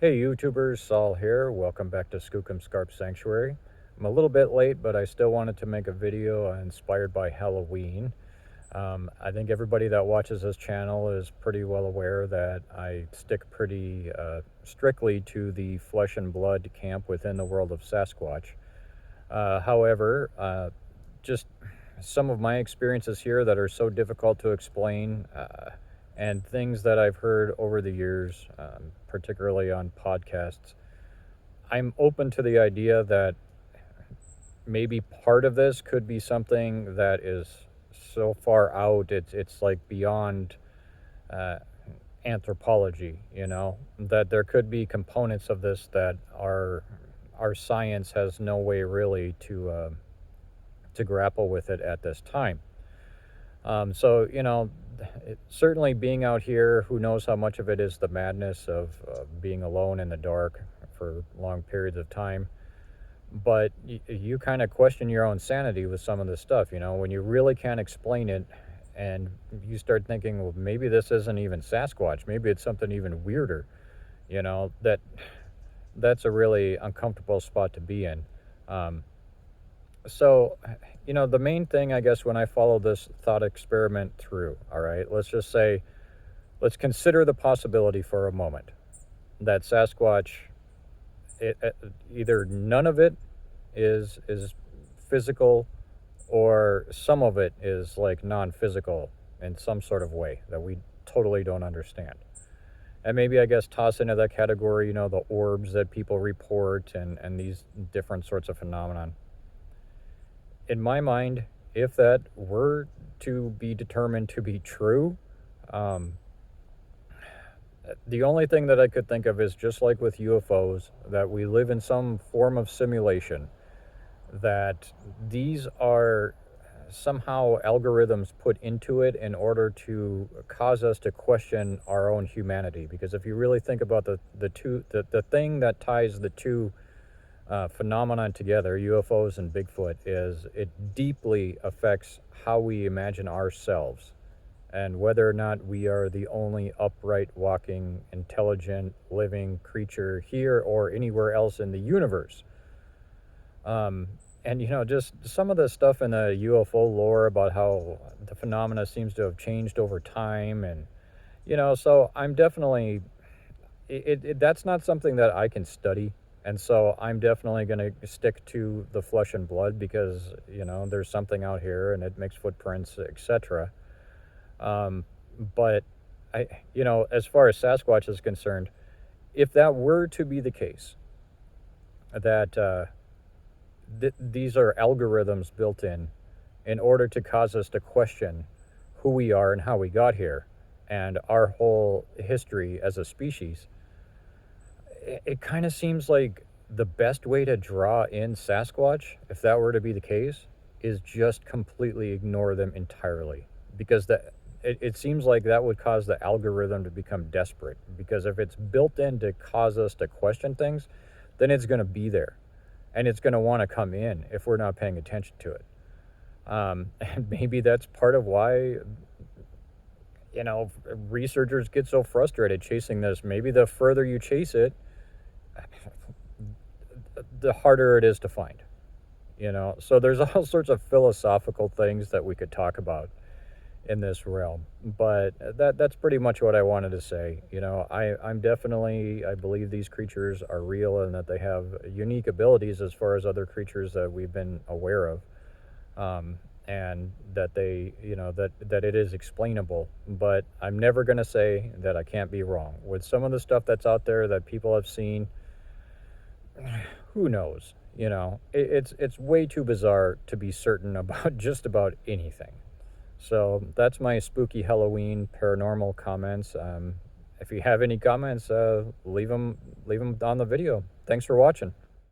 Hey YouTubers, Saul here. Welcome back to Skookum Scarp Sanctuary. I'm a little bit late, but I still wanted to make a video inspired by Halloween. I think everybody that watches this channel is pretty well aware that I stick pretty strictly to the flesh and blood camp within the world of Sasquatch. However, just some of my experiences here that are so difficult to explain, and things that I've heard over the years, particularly on podcasts, I'm open to the idea that maybe part of this could be something that is so far out, it's like beyond uh, anthropology, that there could be components of this that our science has no way really to grapple with it at this time. So, certainly being out here, who knows how much of it is the madness of being alone in the dark for long periods of time. But you kind of question your own sanity with some of this stuff, when you really can't explain it and you start thinking, well, maybe this isn't even Sasquatch. Maybe it's something even weirder, that's a really uncomfortable spot to be in. So, the main thing, I guess, when I follow this thought experiment through, all right, let's consider the possibility for a moment that Sasquatch, either none of it is physical, or some of it is like non-physical in some sort of way that we totally don't understand. And maybe, I guess, toss into that category, the orbs that people report and these different sorts of phenomenon. In my mind, if that were to be determined to be true, um, the only thing that I could think of is, just like with UFOs, that we live in some form of simulation, that these are somehow algorithms put into it in order to cause us to question our own humanity. Because if you really think about the thing that ties the two phenomenon together, UFOs and Bigfoot, is it deeply affects how we imagine ourselves and whether or not we are the only upright, walking, intelligent, living creature here or anywhere else in the universe. And just some of the stuff in the UFO lore about how the phenomena seems to have changed over time, and so I'm definitely that's not something that I can study. And so I'm definitely going to stick to the flesh and blood because, there's something out here and it makes footprints, etc. But as far as Sasquatch is concerned, if that were to be the case, that these are algorithms built in order to cause us to question who we are and how we got here and our whole history as a species, it kind of seems like the best way to draw in Sasquatch, if that were to be the case, is just completely ignore them entirely. Because it seems like that would cause the algorithm to become desperate. Because if it's built in to cause us to question things, then it's going to be there. And it's going to want to come in if we're not paying attention to it. And maybe that's part of why researchers get so frustrated chasing this. Maybe the further you chase it, the harder it is to find, so there's all sorts of philosophical things that we could talk about in this realm, but that's pretty much what I wanted to say. I'm definitely, I believe these creatures are real and that they have unique abilities as far as other creatures that we've been aware of, and that they, that it is explainable. But I'm never going to say that I can't be wrong with some of the stuff that's out there that people have seen. Who knows? It's way too bizarre to be certain about just about anything. So that's my spooky Halloween paranormal comments. If you have any comments, leave them on the video. Thanks for watching.